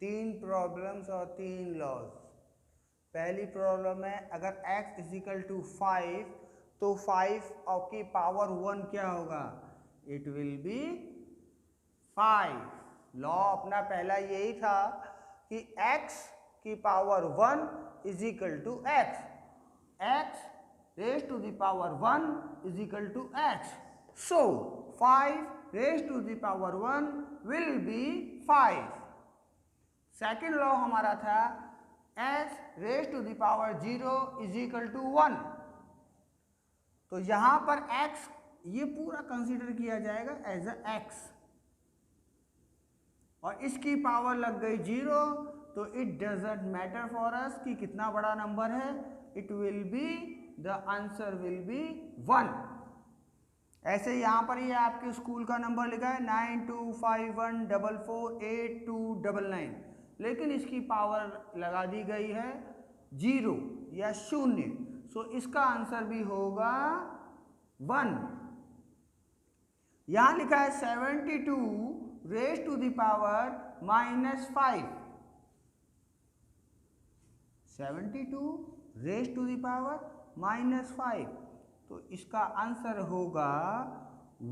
तीन प्रॉब्लम्स और तीन लॉज। पहली प्रॉब्लम है अगर x इजिकल टू 5 तो 5 की पावर 1 क्या होगा? It will be 5। लॉ अपना पहला यही था कि x की power 1 is equal to x, x raised to the power 1 is equal to x. So 5 raised to the power 1 will be 5. Second law हमारा था x raised to the power 0 is equal to 1. तो यहां पर x ये पूरा consider किया जाएगा as a x, और इसकी पावर लग गई 0, तो it doesn't matter for us कि कितना बड़ा नंबर है, it will be the answer will B 1। ऐसे यहाँ पर ये आपके स्कूल का नंबर लिखा है 9251448299, लेकिन इसकी पावर लगा दी गई है 0 या 0, सो इसका आंसर भी होगा 1। यहाँ लिखा है 72 raise to the power -5, 72 raise to the power -5, तो इसका आंसर होगा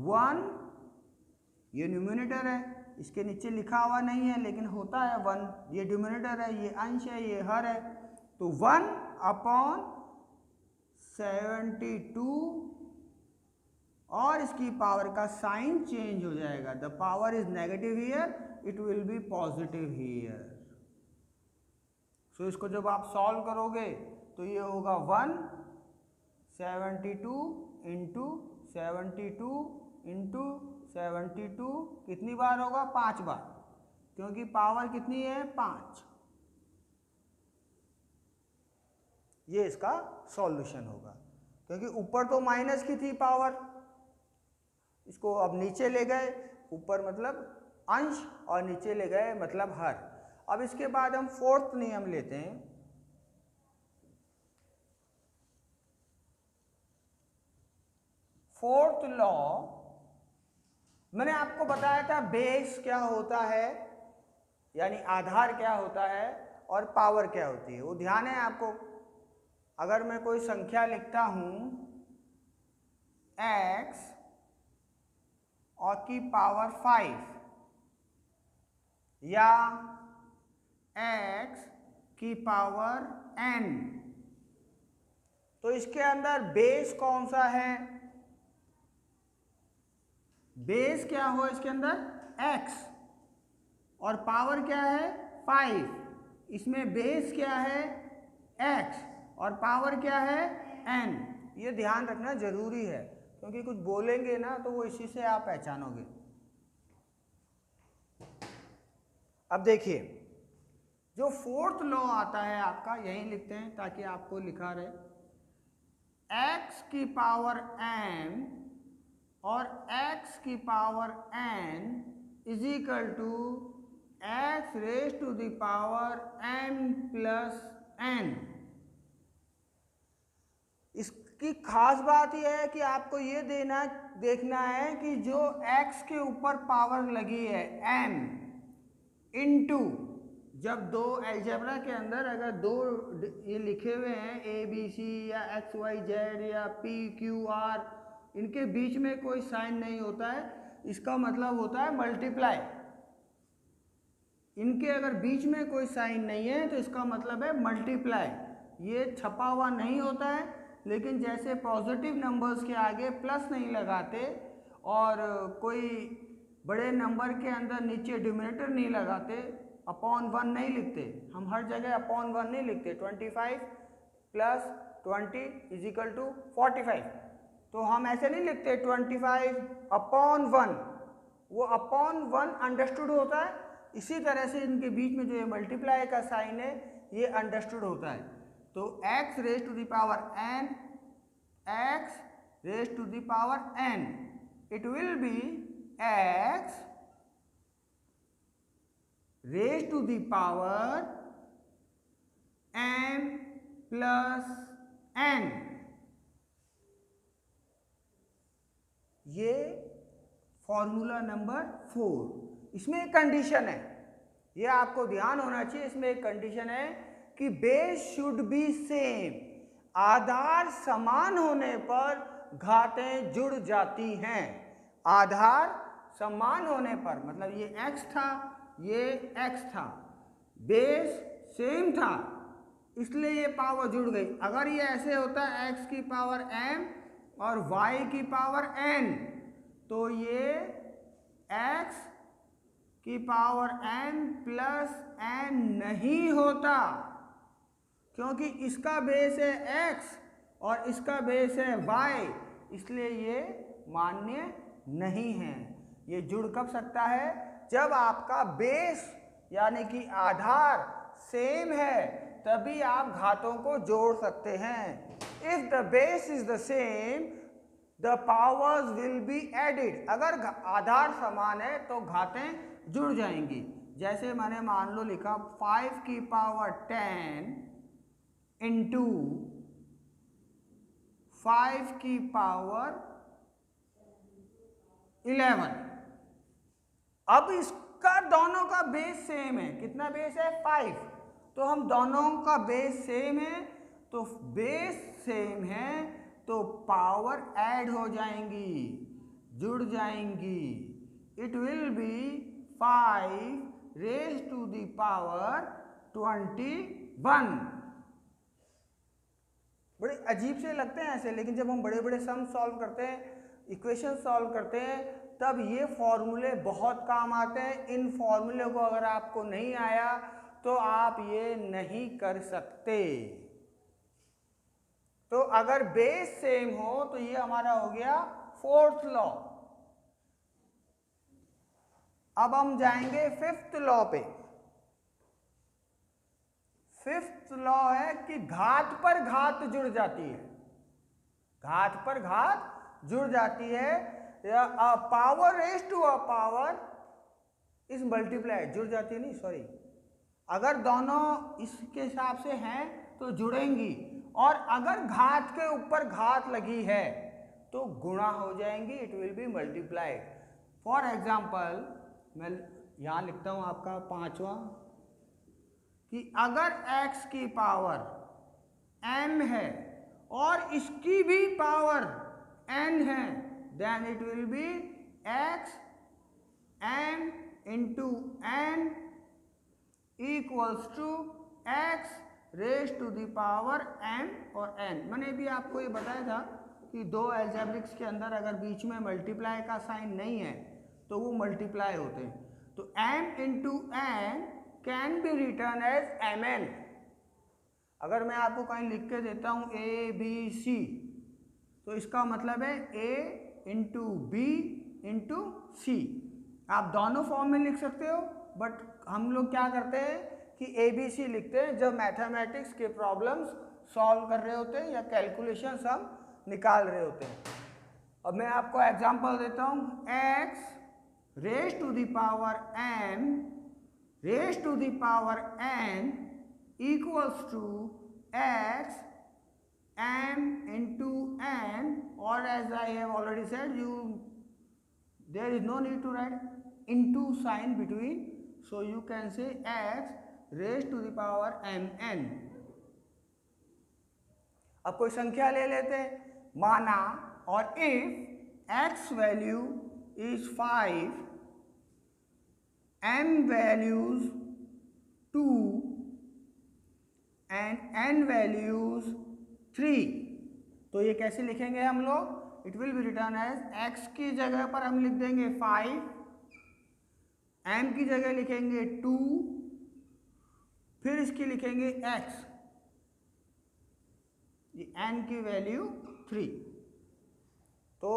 1। ये न्यूमरेटर है, इसके नीचे लिखा हुआ नहीं है लेकिन होता है 1। ये डिनोमिनेटर है, ये अंश है, ये हर है, तो 1/72 और इसकी पावर का साइन चेंज हो जाएगा। The power is negative here, it will be positive here. So इसको जब आप सॉल्व करोगे तो ये होगा 1/72 इंटू 72 इंटू 72, कितनी बार होगा? 5 बार, क्योंकि पावर कितनी है? 5। ये इसका सॉल्यूशन होगा, क्योंकि ऊपर तो माइनस की थी पावर, इसको अब नीचे ले गए, ऊपर मतलब अंश और नीचे ले गए मतलब हर। अब इसके बाद हम फोर्थ नियम लेते हैं। फोर्थ लॉ, मैंने आपको बताया था बेस क्या होता है, यानी आधार क्या होता है और पावर क्या होती है। वो ध्यान है आपको? अगर मैं कोई संख्या लिखता हूं x और की पावर 5 या x की पावर n, तो इसके अंदर बेस कौन सा है? बेस क्या हो इसके अंदर? x, और पावर क्या है? 5। इसमें बेस क्या है? x, और पावर क्या है? n। ये ध्यान रखना जरूरी है, क्योंकि कुछ बोलेंगे ना तो वो इसी से आप पहचानोगे। अब देखिए, जो फोर्थ लॉ आता है आपका, यही लिखते हैं ताकि आपको लिखा रहे, x की पावर m और x की power n is equal to x raise to the power m plus n। इसकी खास बात यह है कि आपको ये देखना है कि जो x के ऊपर पावर लगी है m इंटू, जब दो अलजेब्रा के अंदर अगर दो ये लिखे हुए हैं ABC या XYZ या PQR, इनके बीच में कोई साइन नहीं होता है, इसका मतलब होता है मल्टीप्लाई। इनके अगर बीच में कोई साइन नहीं है तो इसका मतलब है मल्टीप्लाई। ये छपा हुआ नहीं होता है, लेकिन जैसे पॉजिटिव नंबर्स के आगे प्लस नहीं लगाते और कोई बड़े नंबर के अंदर नीचे डिनोमिनेटर नहीं लगाते, /1 नहीं लिखते, हम हर जगह /1 नहीं लिखते। 25 + 20 = 45, तो हम ऐसे नहीं लिखते 25/1, वो /1 अंडरस्टूड होता है। इसी तरह से इनके बीच में जो ये मल्टीप्लाई का साइन है ये अंडरस्टूड होता है। तो x raise to the power n, x raise to the power n, it will be x raise to the power m plus n। ये फॉर्मूला नंबर 4। इसमें एक कंडीशन है, ये आपको ध्यान होना चाहिए। इसमें एक कंडीशन है कि बेस शुड बी सेम, आधार समान होने पर घातें जुड़ जाती हैं। आधार समान होने पर मतलब ये x था, ये x था, बेस सेम था, इसलिए ये पावर जुड़ गई। अगर ये ऐसे होता x की पावर m और y की पावर n, तो ये x की पावर n प्लस n नहीं होता, क्योंकि इसका बेस है x और इसका बेस है y, इसलिए ये मान्य नहीं है। ये जुड़ कब सकता है? जब आपका बेस यानी कि आधार सेम है, तभी आप घातों को जोड़ सकते हैं। If the base is the same the powers will be added. अगर आधार समान है तो घातें जुड़ जाएंगी। जैसे मैंने मान लो लिखा 5 की पावर 10 इंटू 5 की पावर 11। अब इसका दोनों का बेस सेम है। कितना बेस है? 5। तो हम दोनों का बेस सेम है, तो बेस सेम है तो पावर ऐड हो जाएंगी, जुड़ जाएंगी। It will be 5 raise to the power 21। बड़े अजीब से लगते हैं ऐसे, लेकिन जब हम बड़े बड़े सम सॉल्व करते हैं, इक्वेशन सॉल्व करते हैं, तब ये फॉर्मूले बहुत काम आते हैं। इन फॉर्मूले को अगर आपको नहीं आया तो आप ये नहीं कर सकते। तो अगर बेस सेम हो तो ये हमारा हो गया फोर्थ लॉ। अब हम जाएंगे फिफ्थ लॉ पे। फिफ्थ लॉ है कि घात पर घात जुड़ जाती है। घात पर घात जुड़ जाती है, या a power raise to a power is multiply, जुड़ जाती है नहीं सॉरी, अगर दोनों इसके हिसाब से हैं तो जुड़ेंगी, और अगर घात के ऊपर घात लगी है तो गुणा हो जाएंगी, it will B multiplied. For example मैं यहाँ लिखता हूँ आपका पांचवा, कि अगर x की पावर m है और इसकी भी पावर n है, then it will be x m into n equals to x raise to the power m और n। मैंने भी आपको ये बताया था कि दो एल्जेब्रिक्स के अंदर अगर बीच में मल्टीप्लाई का साइन नहीं है तो वो मल्टीप्लाई होते हैं। तो m into n can be written as mn। अगर मैं आपको कहीं लिख के देता हूँ ABC, तो इसका मतलब है A इंटू बी इंटू सी। आप दोनों फॉर्म में लिख सकते हो, बट हम लोग क्या करते हैं कि ABC लिखते हैं जब मैथमेटिक्स के प्रॉब्लम्स सॉल्व कर रहे होते हैं या कैलकुलेशंस हम निकाल रहे होते हैं। अब मैं आपको एग्जांपल देता हूँ, x raise to the power m raise to the power n equals to x m into n, or as I have already said, there is no need to write into sign between, so you can say x raised to the power mn। अब कोई संख्या ले लेते हैं, माना, और if x value is 5, m values 2 and n values 3, तो ये कैसे लिखेंगे हम लोग? It will be written as x की जगह पर हम लिख देंगे 5, m की जगह लिखेंगे 2, फिर इसकी लिखेंगे x, ये n की वैल्यू 3। तो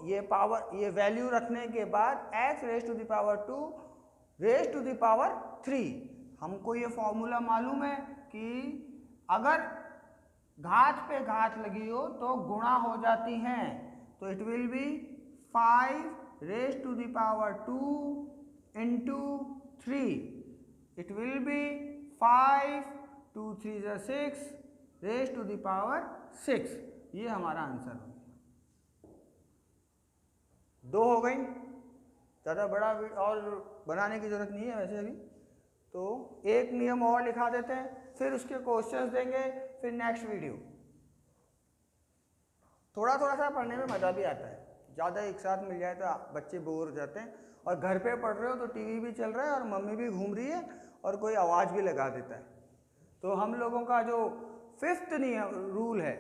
ये पावर, ये वैल्यू रखने के बाद x raise to the power 2 raise to the power 3। हमको ये फॉर्मूला मालूम है कि अगर घात पे घात लगी हो तो गुणा हो जाती हैं, तो it will be 5 raise to the power 2 into 3, it will be 5 2 3 6 raise to the power 6। ये हमारा आंसर हो, 2 हो गई। ज़्यादा बड़ा और बनाने की ज़रूरत नहीं है वैसे अभी, तो एक नियम और लिखा देते हैं, फिर उसके क्वेश्चंस देंगे, फिर नेक्स्ट वीडियो। थोड़ा थोड़ा सा पढ़ने में मज़ा भी आता है, ज़्यादा एक साथ मिल जाए तो बच्चे बोर हो जाते हैं। और घर पे पढ़ रहे हो तो टीवी भी चल रहा है और मम्मी भी घूम रही है और कोई आवाज़ भी लगा देता है। तो हम लोगों का जो 5th नियम रूल है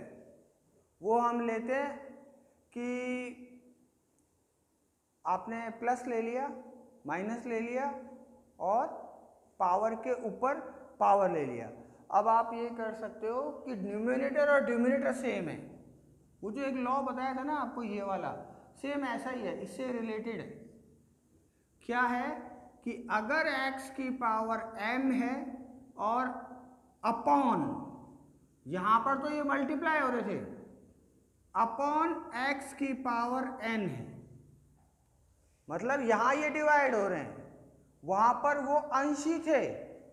वो हम लेते हैं कि आपने प्लस ले लिया, माइनस ले लिया और पावर के ऊपर पावर ले लिया। अब आप ये कर सकते हो कि न्यूमरेटर और डिनोमिनेटर सेम है। वो जो एक लॉ बताया था ना आपको, ये वाला सेम ऐसा ही है, इससे रिलेटेड है। क्या है कि अगर x की पावर m है और अपॉन, यहां पर तो ये मल्टीप्लाई हो रहे थे, अपॉन x की पावर n है, मतलब यहां ये डिवाइड हो रहे हैं, वहां पर वो अंश ही थे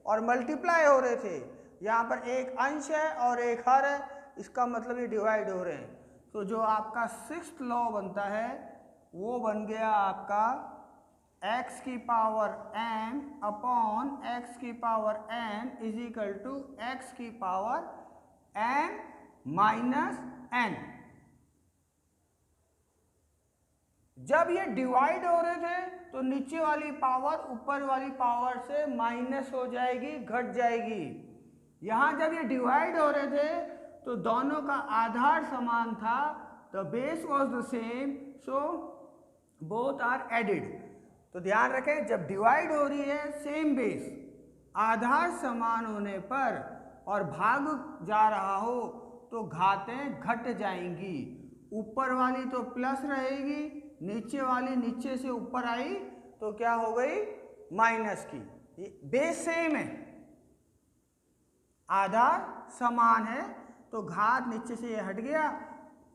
और मल्टीप्लाई हो रहे थे। यहां पर एक अंश है और एक हर है, इसका मतलब ये डिवाइड हो रहे हैं। तो जो आपका 6th लॉ बनता है वो बन गया आपका x की पावर m अपॉन x की power n is equal to x की पावर m माइनस n। जब ये डिवाइड हो रहे थे तो नीचे वाली पावर ऊपर वाली पावर से माइनस हो जाएगी, घट जाएगी। यहां जब ये डिवाइड हो रहे थे तो दोनों का आधार समान था, the base was the same, so both are added. तो ध्यान रखें, जब डिवाइड हो रही है सेम बेस, आधार समान होने पर और भाग जा रहा हो तो घातें घट जाएंगी। ऊपर वाली तो प्लस रहेगी, नीचे वाली नीचे से ऊपर आई तो क्या हो गई, माइनस की। बेस सेम है, आधार समान है, तो घात नीचे से ये हट गया।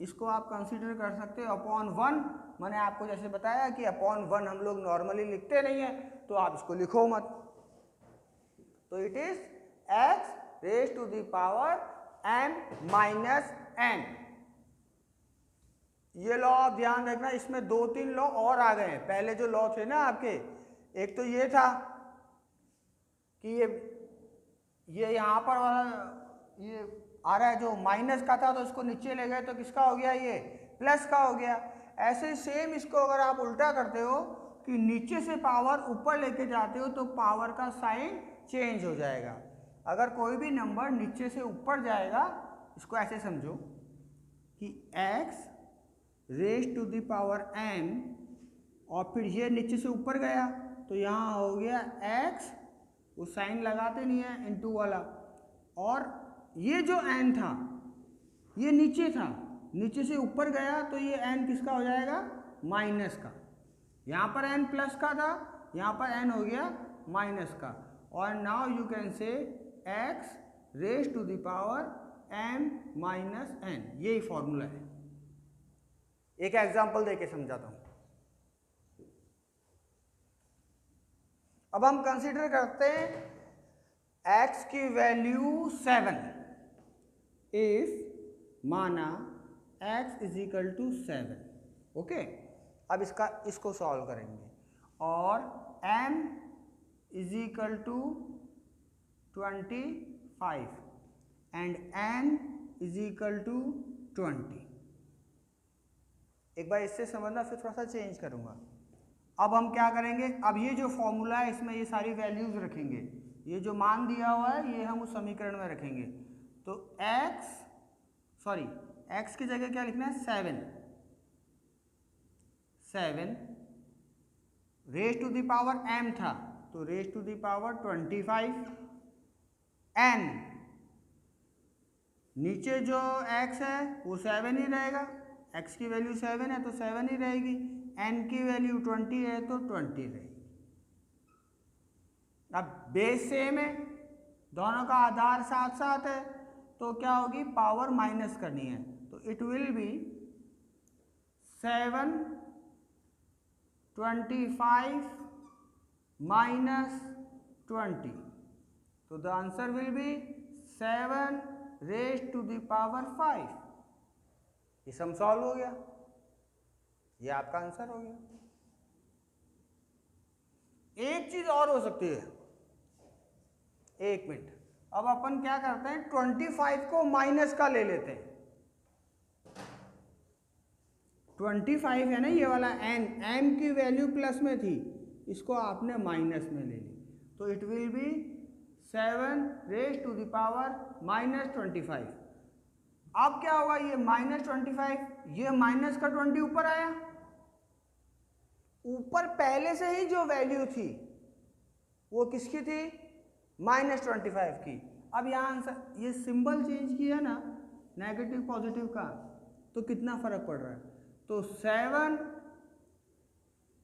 इसको आप कंसीडर कर सकते हो अपॉन 1। मैंने आपको जैसे बताया कि अपॉन 1 हम लोग नॉर्मली लिखते नहीं है, तो आप इसको लिखो मत। तो it is x raise to the power m minus n। ये लॉ आप ध्यान रखना, इसमें 2-3 लॉ और आ गए हैं। पहले जो लॉ थे ना आपके, एक तो ये था कि ये यहाँ पर ये आ रहा है जो माइनस का था, तो इसको नीचे ले गए तो किसका हो गया, ये प्लस का हो गया। ऐसे सेम इसको अगर आप उल्टा करते हो कि नीचे से पावर ऊपर लेके जाते हो तो पावर का साइन चेंज हो जाएगा। अगर कोई भी नंबर नीचे से ऊपर जाएगा, इसको ऐसे समझो कि x raise to the power m और फिर ये नीचे से ऊपर गया तो यहाँ हो गया x, वो साइन लगाते नहीं है, इनटू वाला, और ये जो n था ये नीचे था, नीचे से ऊपर गया तो ये n किसका हो जाएगा, माइनस का। यहाँ पर n प्लस का था, यहाँ पर n हो गया माइनस का। और now you can say x raise to the power m minus n, यही फॉर्मूला है। एक एग्जांपल देके समझाता हूँ। अब हम कंसीडर करते हैं x की वैल्यू 7 इफ माना x is equal to 7। Okay, अब इसको सॉल्व करेंगे और m is equal to 25 and n is equal to 20। एक बार इससे समझना, फिर थोड़ा सा चेंज करूंगा। अब हम क्या करेंगे, अब ये जो फॉर्मूला है इसमें ये सारी वैल्यूज रखेंगे, ये जो मान दिया हुआ है ये हम उस समीकरण में रखेंगे। तो x की जगह क्या लिखना है, 7 raise to the power m था तो raise to the power 25, n नीचे जो x है वो 7 ही रहेगा, x की वैल्यू 7 है तो 7 ही रहेगी, n की वैल्यू 20 है तो 20 रहेगी। अब बेस सेम है, दोनों का आधार साथ साथ है, तो क्या होगी, पावर माइनस करनी है, तो इट विल बी 7 25 माइनस 20, तो the answer will be 7 raise to the power 5। ये सम सॉल्व हो गया, ये आपका आंसर हो गया। एक चीज और हो सकती है, एक मिनट, अब अपन क्या करते हैं 25 को माइनस का ले लेते हैं। 25 है ना ये वाला n की वैल्यू प्लस में थी, इसको आपने माइनस में ले ली, तो it will be 7 raise to the power -25। अब क्या होगा, ये -25, ये माइनस का 20 ऊपर आया, ऊपर पहले से ही जो वैल्यू थी वो किसकी थी, -25 की। अब यहाँ आंसर ये सिंबल चेंज किया ना नेगेटिव पॉजिटिव का, तो कितना फर्क पड़ रहा है, तो 7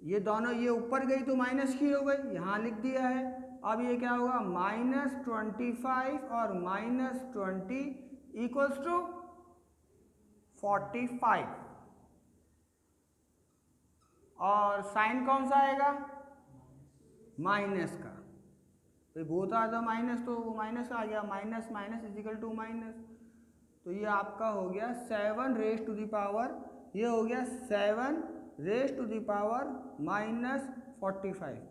ये दोनों ये ऊपर गई तो माइनस की हो गई, यहाँ लिख दिया है। अब ये क्या होगा, -25 और -20 इक्वल्स टू 45, और साइन कौन सा आएगा, माइनस का, तो बोथ आर द माइनस, तो माइनस आ गया, minus minus is equal to minus, तो ये आपका हो गया 7 रेज टू द पावर, ये हो गया 7 रेज टू द पावर -45।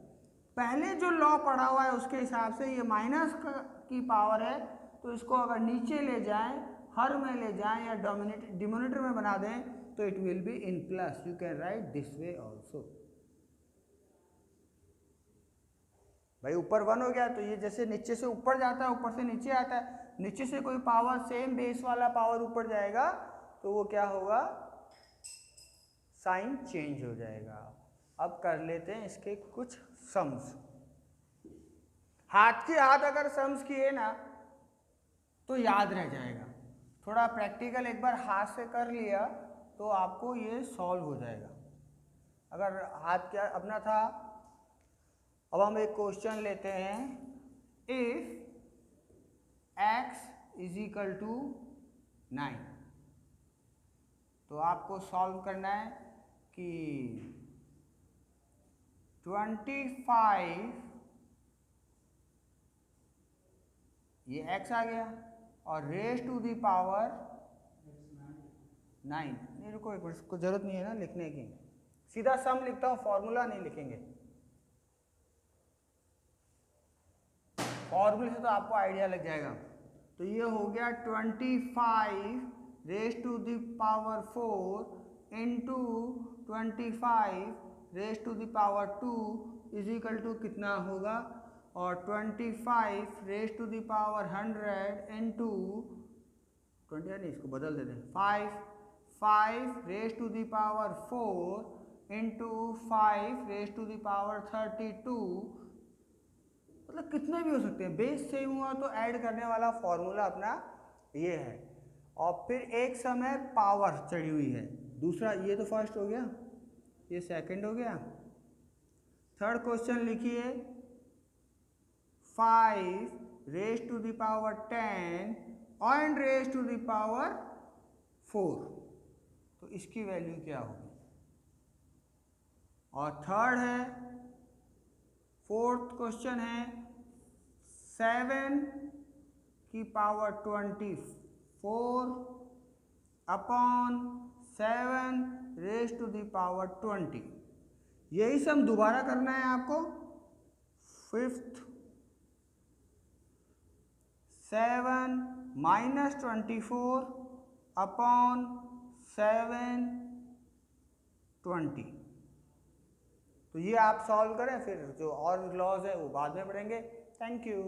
पहले जो लॉ पढ़ा हुआ है उसके हिसाब से ये माइनस की पावर है, तो इसको अगर नीचे ले जाएं, हर में ले जाएं या डिनोमिनेटर में बना दें, तो it will be in plus, you can write this way also. भाई ऊपर 1 हो गया, तो ये जैसे नीचे से ऊपर जाता है ऊपर से नीचे आता है, नीचे से कोई पावर सेम बेस वाला पावर ऊपर जाएगा तो वो क्या होगा, साइन चेंज हो जाएगा। अब कर लेते हैं इसके कुछ सम्स। हाथ के हाथ अगर सम्स किए ना तो याद रह जाएगा, थोड़ा प्रैक्टिकल एक बार हाथ से कर लिया तो आपको ये सॉल्व हो जाएगा। अगर हाथ क्या अपना था, अब हम एक क्वेश्चन लेते हैं, if x is equal to 9, तो आपको सॉल्व करना है कि 25 ये x आ गया और रेज टू दी पावर 9, नहीं रुको एक मिनट, इसको जरूरत नहीं है ना लिखने की, सीधा सम लिखता हूँ, फॉर्मूला नहीं लिखेंगे, फॉर्मूले से तो आपको आइडिया लग जाएगा। तो ये हो गया 25 raise to the power 4 into 25 raise to the power 2 is equal to कितना होगा, और 25 raise to the power 100 into 20 नहीं, इसको बदल देते हैं, 5 raise to the power 4 into 5 raise to the power 32, मतलब कितने भी हो सकते हैं, बेस सेम हुआ तो ऐड करने वाला फॉर्मूला अपना ये है। और फिर एक समय पावर चढ़ी हुई है, दूसरा ये तो फर्स्ट हो गया, ये सेकंड हो गया। थर्ड क्वेश्चन लिखिए 5 raise to the power 10 and raise to the power 4, तो इसकी वैल्यू क्या होगी। और थर्ड है, फोर्थ क्वेश्चन है 7 की power 24 upon 7 raise to the power 20, यही सब दोबारा करना है आपको। फिफ्थ 7 माइनस 24 अपॉन 7 20, तो ये आप सॉल्व करें, फिर जो और लॉज है वो बाद में पढ़ेंगे। Thank you.